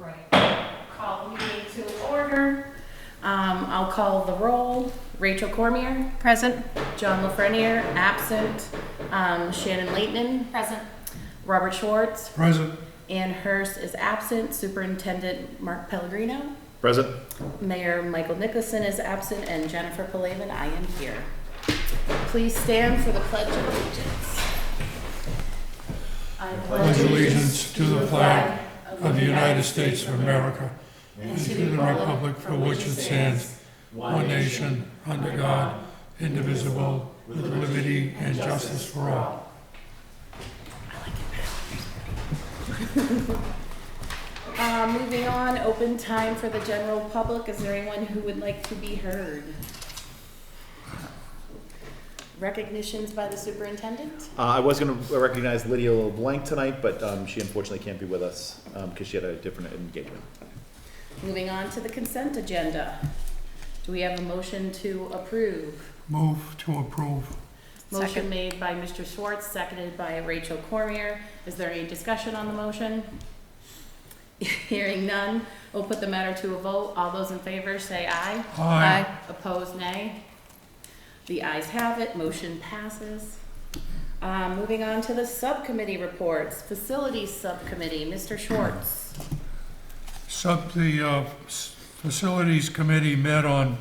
Right. Call the meeting to order. I'll call the roll. Rachel Cormier. Present. John Lafreniere, absent. Shannon Leighton. Present. Robert Schwartz. Present. Ann Hurst is absent. Superintendent Mark Pellegrino. Present. Mayor Michael Nicholson is absent, and Jennifer Palavin, I am here. Please stand for the Pledge of Allegiance. I Pledge allegiance to the flag of the United States of America and to the republic for which it stands, one nation, under God, indivisible, with liberty and justice for all. Moving on, open time for the general public. Is there anyone who would like to be heard? Recognitions by the superintendent? I was going to recognize Lydia LeBlanc tonight, but she unfortunately can't be with us because she had a different engagement. Moving on to the consent agenda. Do we have a motion to approve? Move to approve. Motion Second. made by Mr. Schwartz, seconded by Rachel Cormier. Is there any discussion on the motion? Hearing none, we'll put the matter to a vote. All those in favor say aye. Aye. Opposed, nay. The ayes have it, motion passes. Moving on to the subcommittee reports. Facilities Subcommittee, Mr. Schwartz. The Facilities Committee met on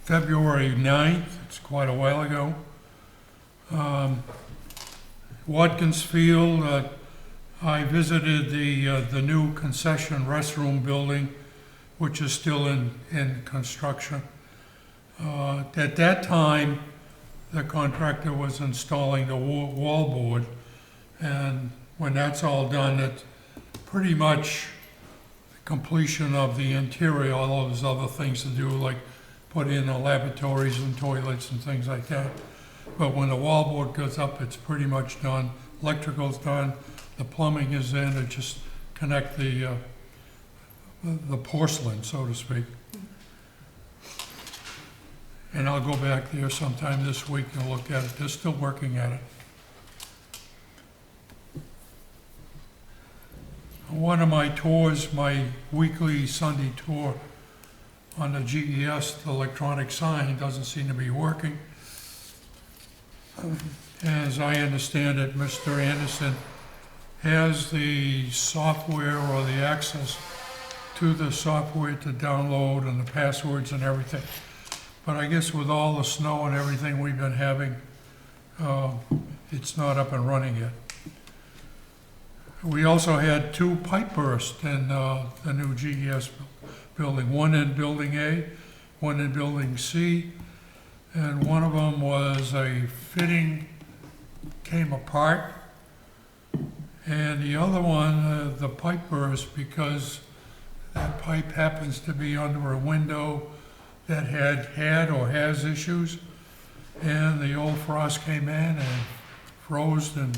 February 9th. It's quite a while ago. Watkins Field, I visited the new concession restroom building, which is still in construction. At that time, the contractor was installing the wall board, and when that's all done, it's pretty much completion of the interior, all those other things to do, like put in the lavatories and toilets and things like that. But when the wall board goes up, it's pretty much done. Electrical's done, the plumbing is in, it just connect the porcelain, so to speak. And I'll go back there sometime this week and look at it. They're still working at it. One of my tours, my weekly Sunday tour on the GES, the electronic sign, doesn't seem to be working. As I understand it, Mr. Anderson has the software or the access to the software to download and the passwords and everything. But I guess with all the snow and everything we've been having, it's not up and running yet. We also had 2 pipe bursts in the new GES building, one in Building A, one in Building C, and one of them was a fitting came apart, and the other one, the pipe burst because that pipe happens to be under a window that had or has issues, and the old frost came in and froze and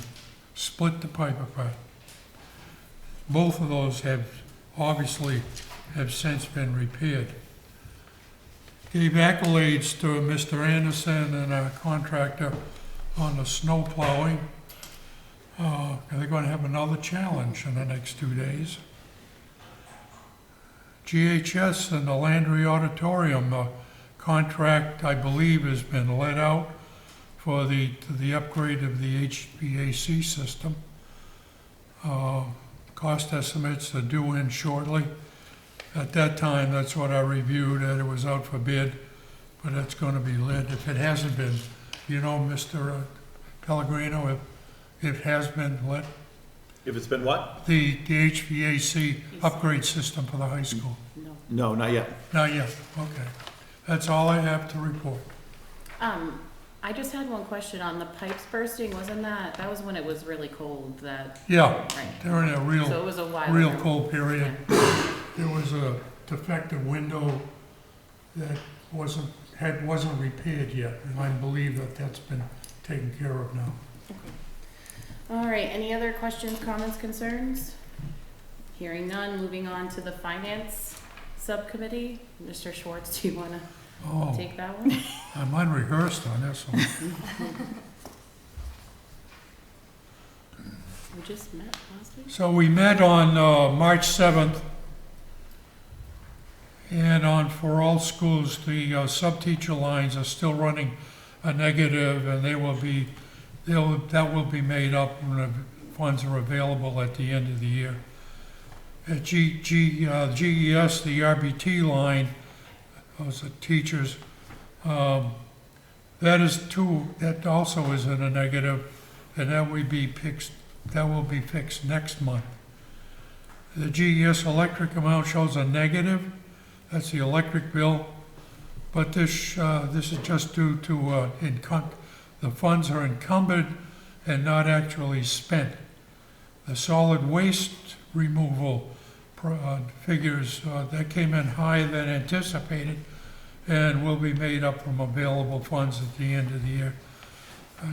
split the pipe apart. Both of those have since been repaired. Gave accolades to Mr. Anderson and our contractor on the snow plowing. They're going to have another challenge in the next 2 days. GHS and the Landry Auditorium contract, I believe, has been let out for the upgrade of the HVAC system. Cost estimates are due in shortly. At that time, that's what I reviewed, that it was out for bid, but it's going to be lit. If it hasn't been, Mr. Pellegrino, if it has been lit. If it's been what? The HVAC upgrade system for the high school. No, not yet. Not yet, okay. That's all I have to report. I just had one question on the pipes bursting. Wasn't that was when it was really cold that? Yeah, Right. during a So it was a while real ago. cold period. There was a defective window that wasn't repaired yet, and I believe that that's been taken care of now. All right, any other questions, comments, concerns? Hearing none, moving on to the Finance Subcommittee. Mr. Schwartz, do you want to Oh, take that one? I'm unrehearsed on this one. We just met last week. So we met on March 7th And for all schools, the sub-teacher lines are still running a negative, and that will be made up when the funds are available at the end of the year. At GES, the RBT line, those are teachers, that also is in a negative, and that will be fixed next month. The GES electric amount shows a negative, that's the electric bill, but this is just due to the funds are encumbered and not actually spent. The solid waste removal figures, that came in higher than anticipated and will be made up from available funds at the end of the year.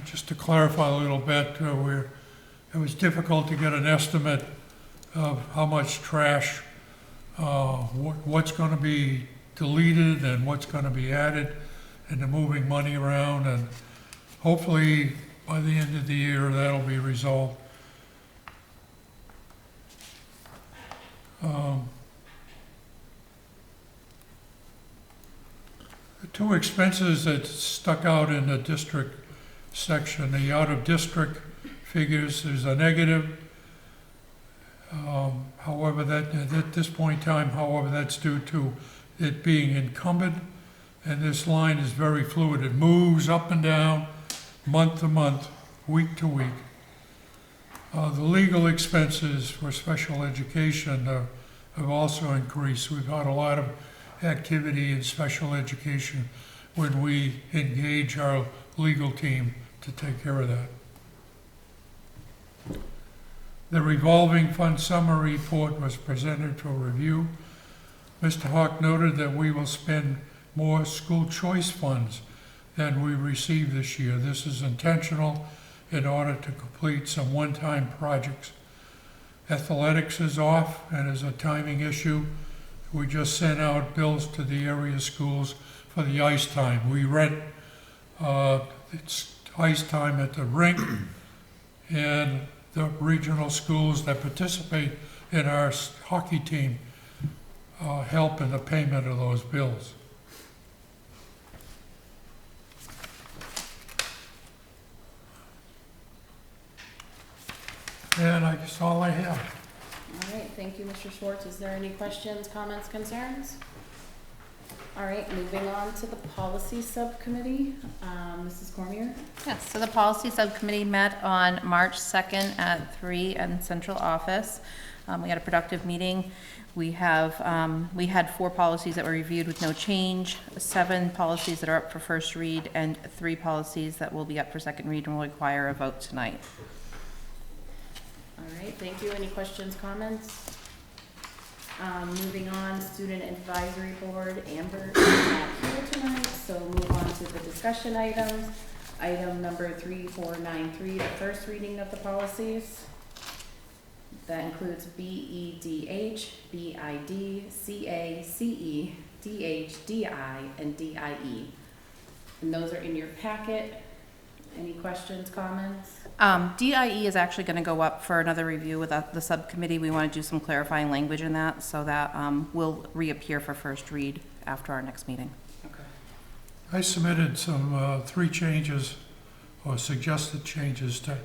Just to clarify a little bit, it was difficult to get an estimate of how much trash, what's going to be deleted and what's going to be added, and the moving money around, and hopefully by the end of the year that'll be resolved. The two expenses that stuck out in the district section, the out-of-district figures, there's a negative. However, at this point in time, however, that's due to it being encumbered, and this line is very fluid. It moves up and down, month to month, week to week. The legal expenses for special education have also increased. We've had a lot of activity in special education when we engage our legal team to take care of that. The revolving fund summary report was presented for review. Mr. Hawk noted that we will spend more school choice funds than we received this year. This is intentional in order to complete some one-time projects. Athletics is off and is a timing issue. We just sent out bills to the area schools for the ice time. We rent it's ice time at the rink, and the regional schools that participate in our hockey team help in the payment of those bills. And I guess all I have. All right, thank you, Mr. Schwartz. Is there any questions, comments, concerns? All right, moving on to the policy subcommittee. Mrs. Cormier? Yes, so the policy subcommittee met on March 2nd at 3 in central office. We had a productive meeting. We had 4 policies that were reviewed with no change, 7 policies that are up for first read, and 3 policies that will be up for second read and will require a vote tonight. All right, thank you. Any questions, comments? Moving on, Student Advisory Board, Amber is not here tonight, so move on to the discussion items. Item number 3493, the first reading of the policies. That includes BEDH, BID, CA, CE, DH, DI, and DIE. And those are in your packet. Any questions, comments? DIE is actually going to go up for another review with the subcommittee. We want to do some clarifying language in that, so that will reappear for first read after our next meeting. Okay. I submitted some 3 changes or suggested changes to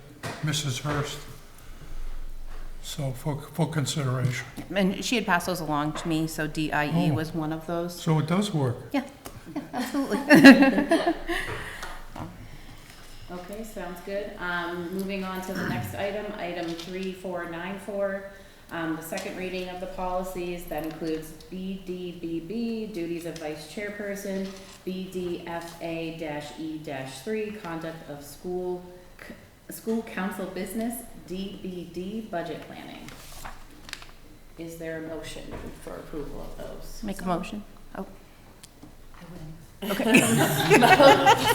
Mrs. Hurst, so for consideration. And she had passed those along to me, so DIE Oh. was one of those. So it does work. Yeah, absolutely. Okay, sounds good. Moving on to the next item, item 3494, the second reading of the policies. That includes BDBB, duties of vice chairperson, BDFA-E-3, conduct of school council business, DBD, budget planning. Is there a motion for approval of those? Make a motion. Oh,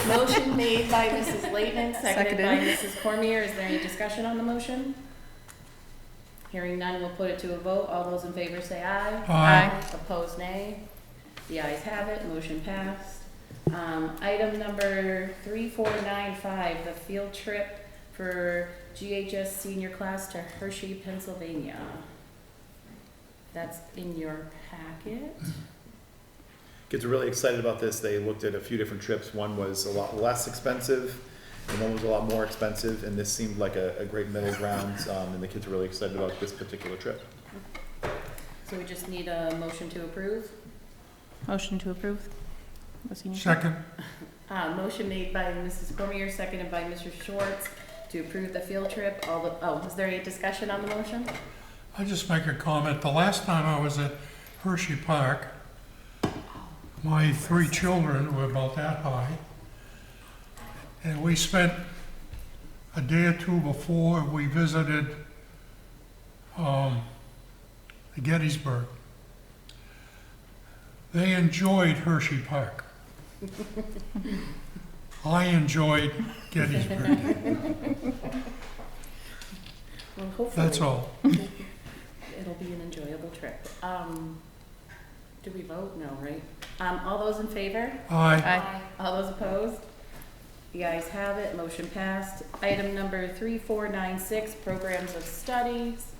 Motion made by Mrs. Layton, seconded by Mrs. Cormier. Is there any discussion on the motion? Hearing none, we'll put it to a vote. All those in favor say aye. Aye. Opposed, nay. The ayes have it. Motion passed. Item number 3495, the field trip for GHS senior class to Hershey, Pennsylvania. That's in your packet. Kids are really excited about this. They looked at a few different trips. One was a lot less expensive, and one was a lot more expensive, and this seemed like a great middle ground, and the kids are really excited about this particular trip. So we just need a motion to approve. Motion to approve. the senior trip. Second, Motion made by Mrs. Cormier, seconded by Mr. Schwartz to approve the field trip. Is there any discussion on the motion? I just make a comment. The last time I was at Hershey Park, my 3 children were about that high. And we spent a day or two before we visited Gettysburg. They enjoyed Hershey Park. I enjoyed Gettysburg. Well, hopefully. That's all. It'll be an enjoyable trip. Do we vote? No, right? All those in favor? Aye. Aye. All those opposed? The ayes have it, motion passed. Item number 3496, programs of studies.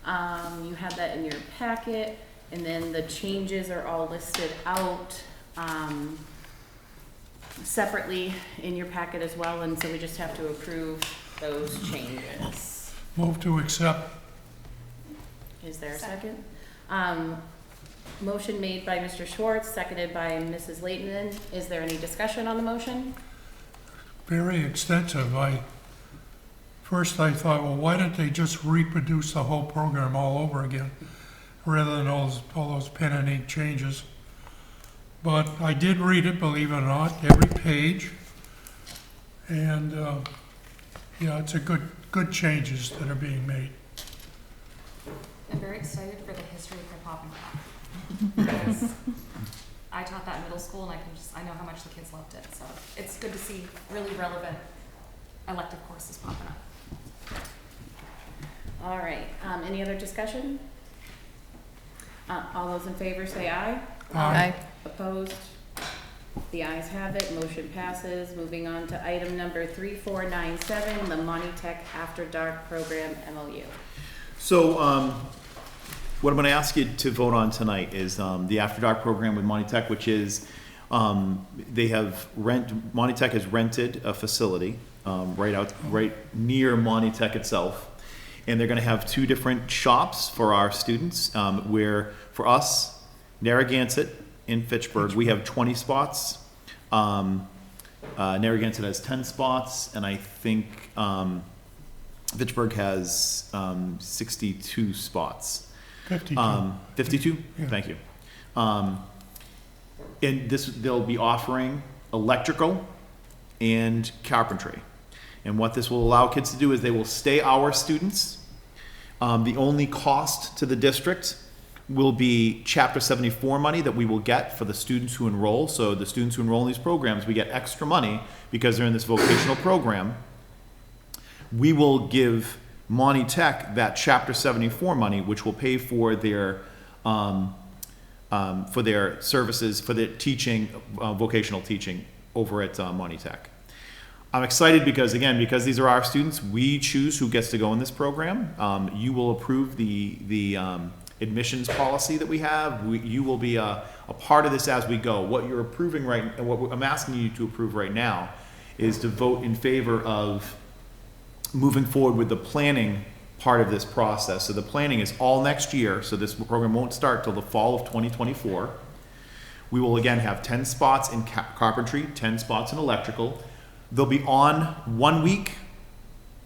You have that in your packet, and then the changes are all listed out separately in your packet as well, and so we just have to approve those changes. Move to accept. Is there a second? Motion made by Mr. Schwartz, seconded by Mrs. Leighton. Is there any discussion on the motion? Very extensive. First I thought, well, why don't they just reproduce the whole program all over again, rather than all those pen and ink changes. But I did read it, believe it or not, every page. And, yeah, it's a good changes that are being made. I'm very excited for the history of hip-hop and rock. Because I taught that in middle school, and I know how much the kids loved it. So it's good to see really relevant elective courses popping up. All right, any other discussion? All those in favor say aye. Aye. Opposed? The ayes have it, motion passes. Moving on to item number 3497, the Monty Tech After Dark Program MOU. So, what I'm going to ask you to vote on tonight is the After Dark program with Monty Tech, which is Monty Tech has rented a facility right near Monty Tech itself, and they're going to have 2 different shops for our students. Where for us, Narragansett and Fitchburg, we have 20 spots. Narragansett has 10 spots, and I think Fitchburg has 62 spots. 52. 52? Yeah. Thank you. And they'll be offering electrical and carpentry. And what this will allow kids to do is they will stay our students. The only cost to the district will be Chapter 74 money that we will get for the students who enroll. So the students who enroll in these programs, we get extra money because they're in this vocational program. We will give Monty Tech that Chapter 74 money, which will pay for their services, for their teaching, vocational teaching over at Monty Tech. I'm excited because these are our students, we choose who gets to go in this program. You will approve the admissions policy that we have. You will be a part of this as we go. What you're approving what I'm asking you to approve right now is to vote in favor of moving forward with the planning part of this process. So the planning is all next year, so this program won't start till the fall of 2024. We will again have 10 spots in carpentry, 10 spots in electrical. They'll be on 1 week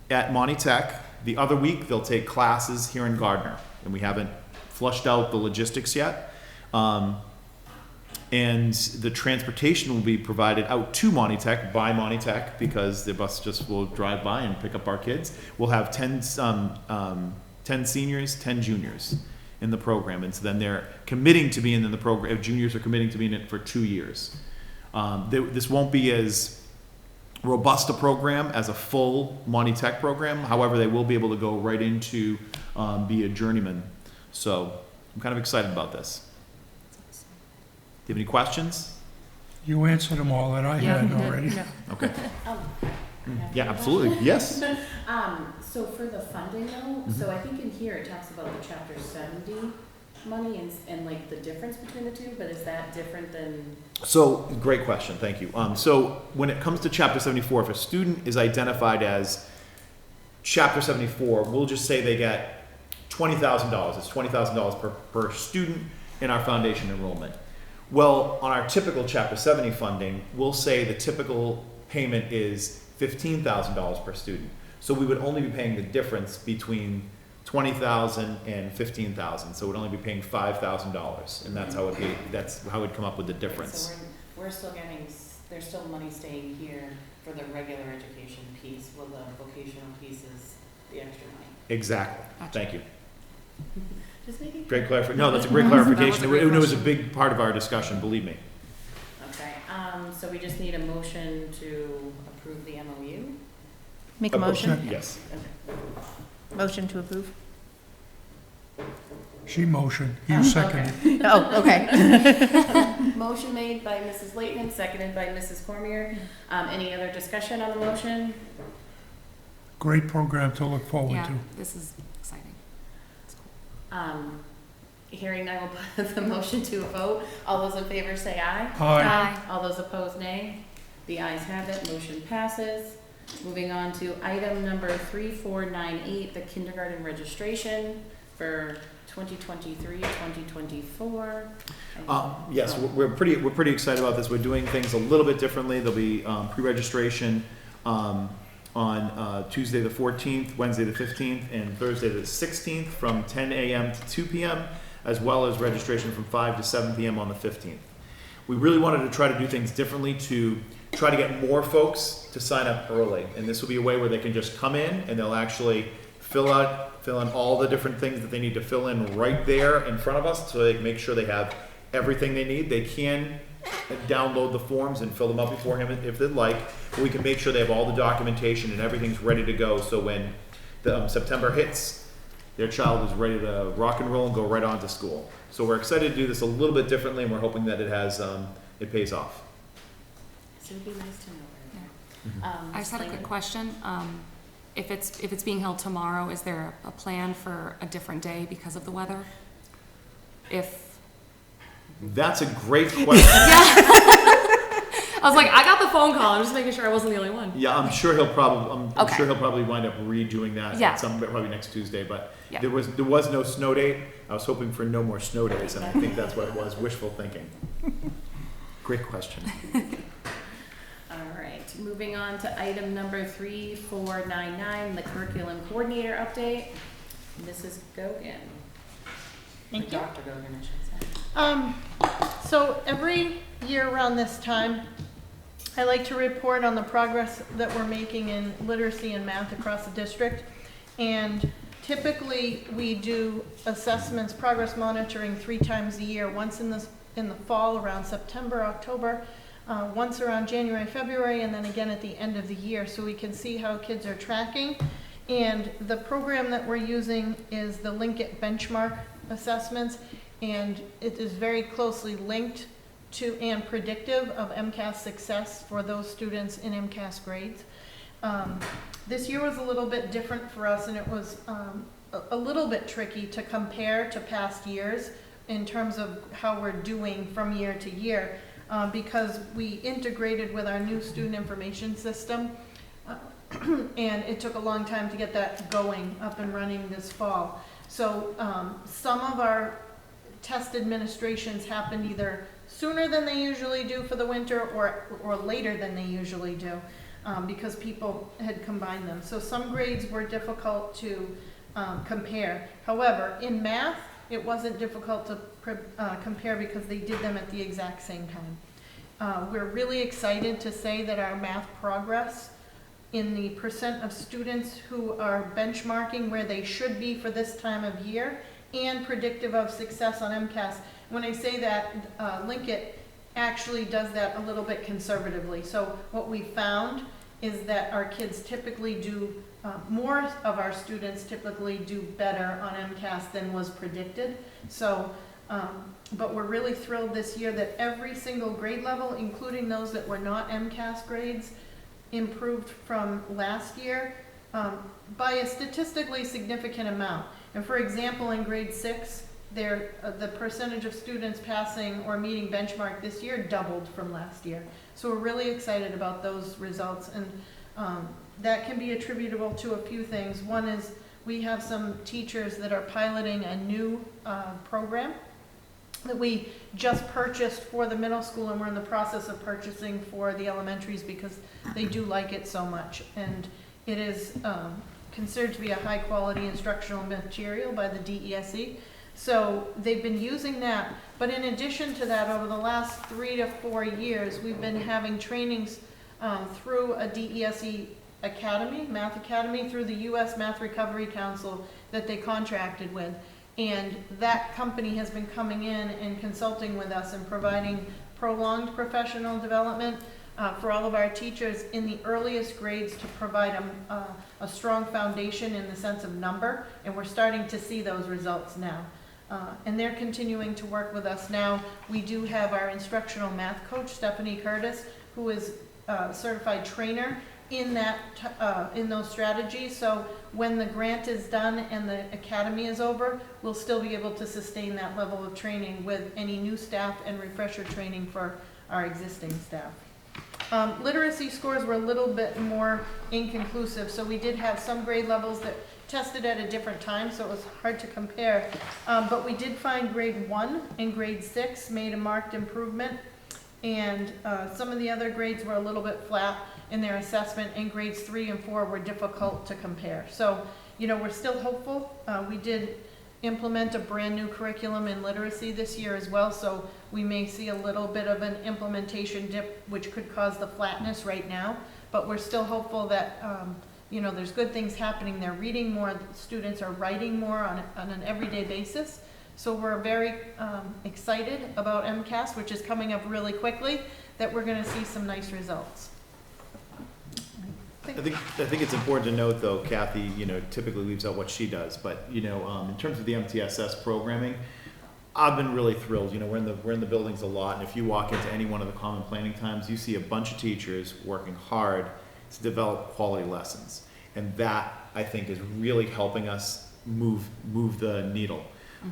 at Monty Tech. The other week they'll take classes here in Gardner, and we haven't flushed out the logistics yet. And the transportation will be provided out to Monty Tech by Monty Tech, because the bus just will drive by and pick up our kids. We'll have 10 seniors, 10 juniors in the program. And so then they're committing to being in the program. Juniors are committing to being in it for 2 years. This won't be as robust a program as a full Monty Tech program. However, they will be able to go right into be a journeyman. So I'm kind of excited about this. Do you have any questions? You answered them all that I had already. No. Okay. Yeah, absolutely. Yes. So for the funding though, so I think in here it talks about the Chapter 70 money and like the difference between the two, but is that different than? So, great question, thank you. So when it comes to Chapter 74, if a student is identified as Chapter 74, we'll just say they get $20,000. It's $20,000 per student in our foundation enrollment. Well, on our typical Chapter 70 funding, we'll say the typical payment is $15,000 per student. So we would only be paying the difference between $20,000 and $15,000. So we'd only be paying $5,000, and that's how it be. That's how we'd come up with the difference. So we're still getting, there's still money staying here for the regular education piece, while the vocational piece is the extra money. Exactly. Gotcha. Thank you. Just making. Great clarification. No, that's a great That was a clarification. great It was a question. big part of our discussion, believe me. Okay, so we just need a motion to approve the MOU? Make a motion? Yes. Okay. Motion to approve? She motioned, you seconded. Oh, okay. Motion made by Mrs. Leighton, seconded by Mrs. Cormier. Any other discussion on the motion? Great program to look forward Yeah, to. this is exciting. Hearing none, we'll put the motion to a vote. All those in favor say aye. Aye. All those opposed, nay. The ayes have it, motion passes. Moving on to item number 3498, the kindergarten registration for 2023, 2024. Yes, we're pretty excited about this. We're doing things a little bit differently. There'll be pre-registration on Tuesday the 14th, Wednesday the 15th, and Thursday the 16th from 10 a.m. to 2 p.m., as well as registration from 5 to 7 p.m. on the 15th. We really wanted to try to do things differently to try to get more folks to sign up early. And this will be a way where they can just come in and they'll actually fill in all the different things that they need to fill in right there in front of us, so they can make sure they have everything they need. They can download the forms and fill them out beforehand if they'd like. But we can make sure they have all the documentation and everything's ready to go, so when the September hits, their child is ready to rock and roll and go right on to school. So we're excited to do this a little bit differently, and we're hoping that it pays off. So it'd be nice to know where. I just had a quick question. If it's being held tomorrow, is there a plan for a different day because of the weather? That's a great question. I was like, I got the phone call. I'm just making sure I wasn't the only one. Yeah, I'm sure he'll probably. I'm Okay. sure he'll probably wind up redoing that. Yeah. Probably next Tuesday. But Yeah. there was no snow date. I was hoping for no more snow days, and I think that's what it was. Wishful thinking. Great question. All right, moving on to item number 3499, the curriculum coordinator update. Mrs. Gogan. Thank you. Dr. Gogan, I should say. So every year around this time, I like to report on the progress that we're making in literacy and math across the district. And typically, we do assessments, progress monitoring 3 times a year, once in the fall around September, October, once around January, February, and then again at the end of the year, so we can see how kids are tracking. And the program that we're using is the Linkit benchmark assessments, and it is very closely linked to and predictive of MCAS success for those students in MCAS grades. This year was a little bit different for us, and it was a little bit tricky to compare to past years in terms of how we're doing from year to year, because we integrated with our new student information system, and it took a long time to get that going, up and running this fall. So some of our test administrations happened either sooner than they usually do for the winter or later than they usually do, because people had combined them. So some grades were difficult to compare. However, in math, it wasn't difficult to compare because they did them at the exact same time. We're really excited to say that our math progress in the percent of students who are benchmarking where they should be for this time of year and predictive of success on MCAS. When I say that, Linkit actually does that a little bit conservatively. So what we found is that our kids typically do, more of our students typically do better on MCAS than was predicted. So, but we're really thrilled this year that every single grade level, including those that were not MCAS grades, improved from last year by a statistically significant amount. And for example, in grade 6, the percentage of students passing or meeting benchmark this year doubled from last year. So we're really excited about those results, and that can be attributable to a few things. One is we have some teachers that are piloting a new program that we just purchased for the middle school, and we're in the process of purchasing for the elementaries because they do like it so much. And it is considered to be a high quality instructional material by the DESE. So they've been using that, but in addition to that, over the last 3 to 4 years, we've been having trainings through a DESE academy, math academy, through the U.S. Math Recovery Council that they contracted with. And that company has been coming in and consulting with us and providing prolonged professional development for all of our teachers in the earliest grades to provide a strong foundation in the sense of number, and we're starting to see those results now. And they're continuing to work with us now. We do have our instructional math coach, Stephanie Curtis, who is a certified trainer in those strategies. So when the grant is done and the academy is over, we'll still be able to sustain that level of training with any new staff and refresher training for our existing staff. Literacy scores were a little bit more inconclusive, so we did have some grade levels that tested at a different time, so it was hard to compare. But we did find grade 1 and grade 6 made a marked improvement, and some of the other grades were a little bit flat in their assessment, and grades 3 and 4 were difficult to compare. So, you know, we're still hopeful. We did implement a brand new curriculum in literacy this year as well, so we may see a little bit of an implementation dip, which could cause the flatness right now, but we're still hopeful that you know, there's good things happening. They're reading more, students are writing more on an everyday basis. So we're very excited about MCAS, which is coming up really quickly, that we're gonna see some nice results. I think it's important to note, though, Kathy, you know, typically leaves out what she does, but, you know, in terms of the MTSS programming, I've been really thrilled. You know, we're in the buildings a lot, and if you walk into any one of the common planning times, you see a bunch of teachers working hard to develop quality lessons, and that, I think, is really helping us move the needle. You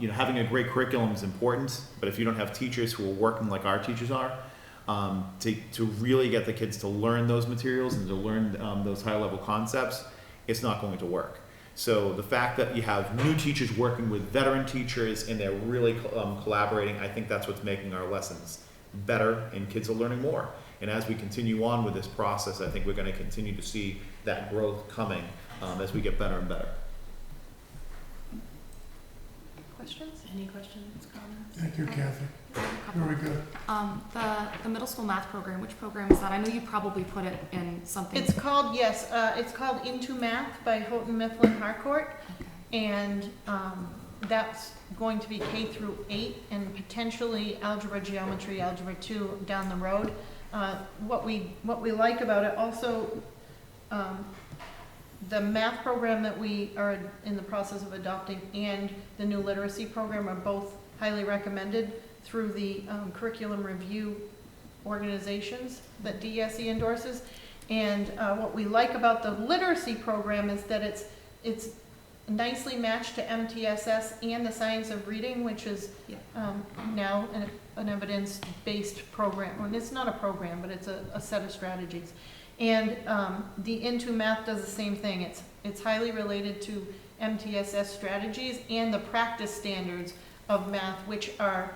know, having a great curriculum is important, but if you don't have teachers who are working like our teachers are, to really get the kids to learn those materials and to learn those high-level concepts, it's not going to work. So the fact that you have new teachers working with veteran teachers and they're really collaborating, I think that's what's making our lessons better and kids are learning more. And as we continue on with this process, I think we're going to continue to see that growth coming as we get better and better. Questions? Any questions, comments? Thank you, Kathy. Very good. The middle school math program, which program is that? I know you probably put it in something. It's called, yes, it's called Into Math by Houghton Mifflin Harcourt. Okay. And that's going to be K through 8 and potentially algebra, geometry, algebra 2 down the road. What we like about it also, the math program that we are in the process of adopting and the new literacy program are both highly recommended through the curriculum review organizations that DESE endorses. And what we like about the literacy program is that it's nicely matched to MTSS and the science of reading, which is now an evidence-based program. Well, it's not a program, but it's a set of strategies. And the Into Math does the same thing. It's highly related to MTSS strategies and the practice standards of math, which are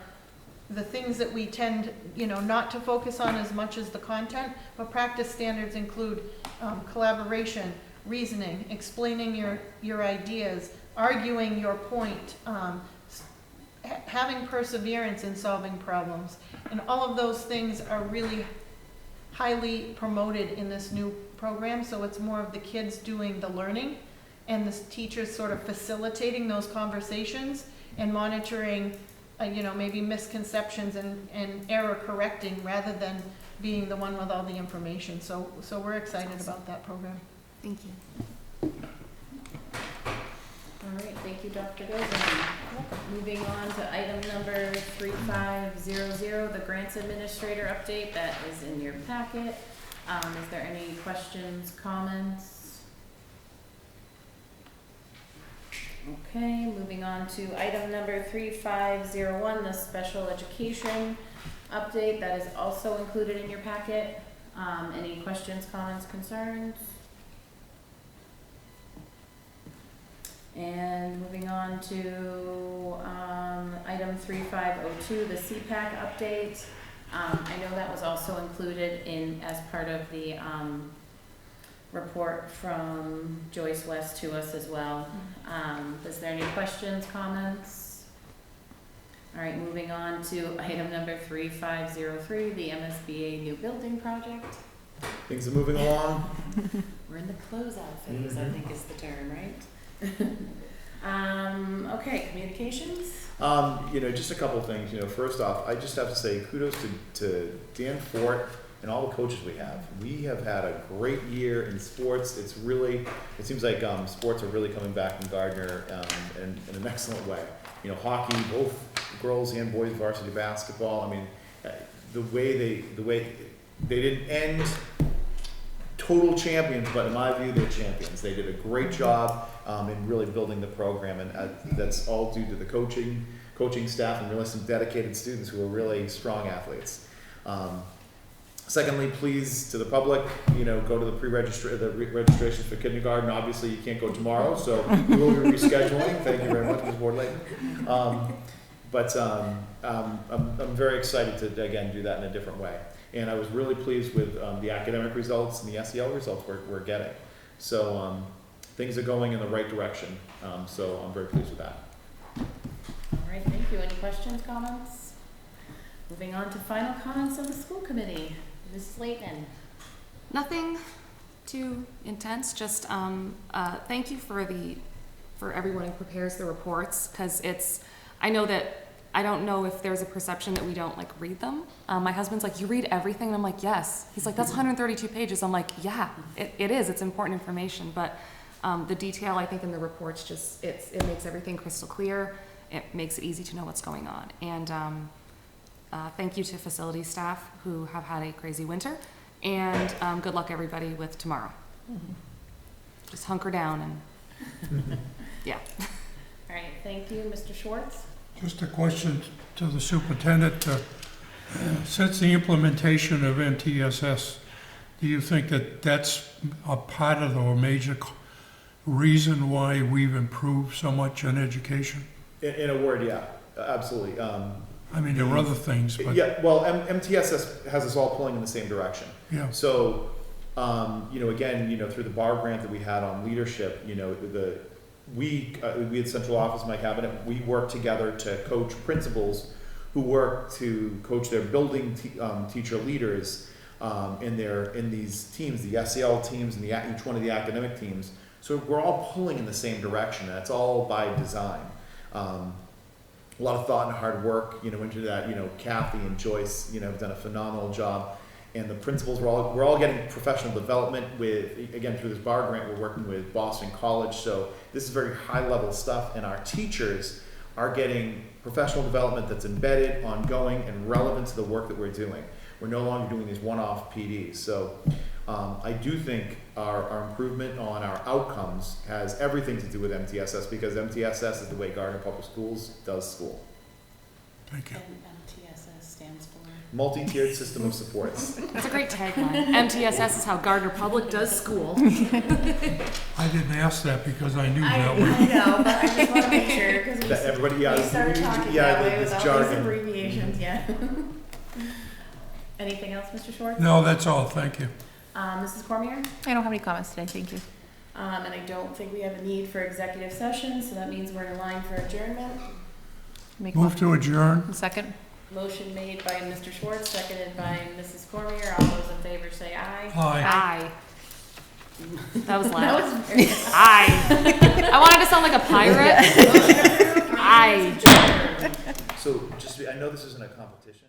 the things that we tend, you know, not to focus on as much as the content, but practice standards include collaboration, reasoning, explaining your ideas, arguing your point, having perseverance in solving problems. And all of those things are really highly promoted in this new program, so it's more of the kids doing the learning and the teachers sort of facilitating those conversations and monitoring, you know, maybe misconceptions and error correcting rather than being the one with all the information. So we're excited about that program. Thank you. All right, thank you, Dr. Gilbert. Moving on to item number 3500, the grants administrator update that is in your packet. Is there any questions, comments? Okay, moving on to item number 3501, the special education update that is also included in your packet. Any questions, comments, concerns? And moving on to item 3502, the CPAC update. I know that was also included in as part of the report from Joyce West to us as well. Is there any questions, comments? All right, moving on to item number 3503, the MSBA new building project. Things are moving along. We're in the closeout phase, I think is the term, right? Okay, communications. Just a couple of things. First off, I just have to say kudos to Dan Fort and all the coaches we have. We have had a great year in sports. It seems like sports are really coming back in Gardner in an excellent way. Hockey, both girls and boys varsity basketball. I mean, the way they didn't end total champions, but in my view, they're champions. They did a great job in really building the program, and that's all due to the coaching staff and really some dedicated students who are really strong athletes. Secondly, please, to the public, go to the registrations for kindergarten. Obviously, you can't go tomorrow, so we will be rescheduling. Thank you very much, Ms. Wardley. But I'm very excited to, again, do that in a different way. And I was really pleased with the academic results and the SEL results we're getting. So things are going in the right direction. So I'm very pleased with that. All right, thank you. Any questions, comments? Moving on to final comments of the school committee. Ms. Slayton. Nothing too intense, just thank you for everyone who prepares the reports, because I don't know if there's a perception that we don't read them. My husband's like, you read everything? And I'm like, yes. He's like, that's 132 pages. I'm like, yeah, it is. It's important information. But the detail, I think, in the reports it makes everything crystal clear. It makes it easy to know what's going on. And thank you to facility staff who have had a crazy winter. And good luck, everybody, with tomorrow. Just hunker down and yeah. All right, thank you. Mr. Schwartz? Just a question to the superintendent. Since the implementation of MTSS, do you think that that's a part of or major reason why we've improved so much in education? In a word, yeah, absolutely. There are other things, but... Yeah, well, MTSS has us all pulling in the same direction. Yeah. So, again, through the bar grant that we had on leadership, we at Central Office, my cabinet, we work together to coach principals who work to coach their building teacher leaders in these teams, the SEL teams and each one of the academic teams. So we're all pulling in the same direction, and that's all by design. A lot of thought and hard work, into that. Kathy and Joyce, have done a phenomenal job, and the principals we're all getting professional development with. Again, through this bar grant, we're working with Boston College, so this is very high level stuff, and our teachers are getting professional development that's embedded, ongoing, and relevant to the work that we're doing. We're no longer doing these one-off PDs. So I do think our improvement on our outcomes has everything to do with MTSS, because MTSS is the way Gardner Public Schools does school. Thank you. And MTSS stands for? Multi-tiered system of supports. That's a great tagline. MTSS is how Gardner Public does school. I didn't ask that because I knew that I one. know, but I just want to make sure, because we started talking that way this with all jargon. these abbreviations, yeah. Anything else, Mr. Schwartz? No, that's all. Thank you. Mrs. Cormier? I don't have any comments today, thank you. And I don't think we have a need for executive session, so that means we're in line for adjournment. Move to adjourn. Second. Motion made by Mr. Schwartz, seconded by Mrs. Cormier. All those in favor say aye. Aye. Aye. That was loud. That was very Aye. I wanted to sound like a pirate. Aye. Adjourned. So I know this isn't a competition.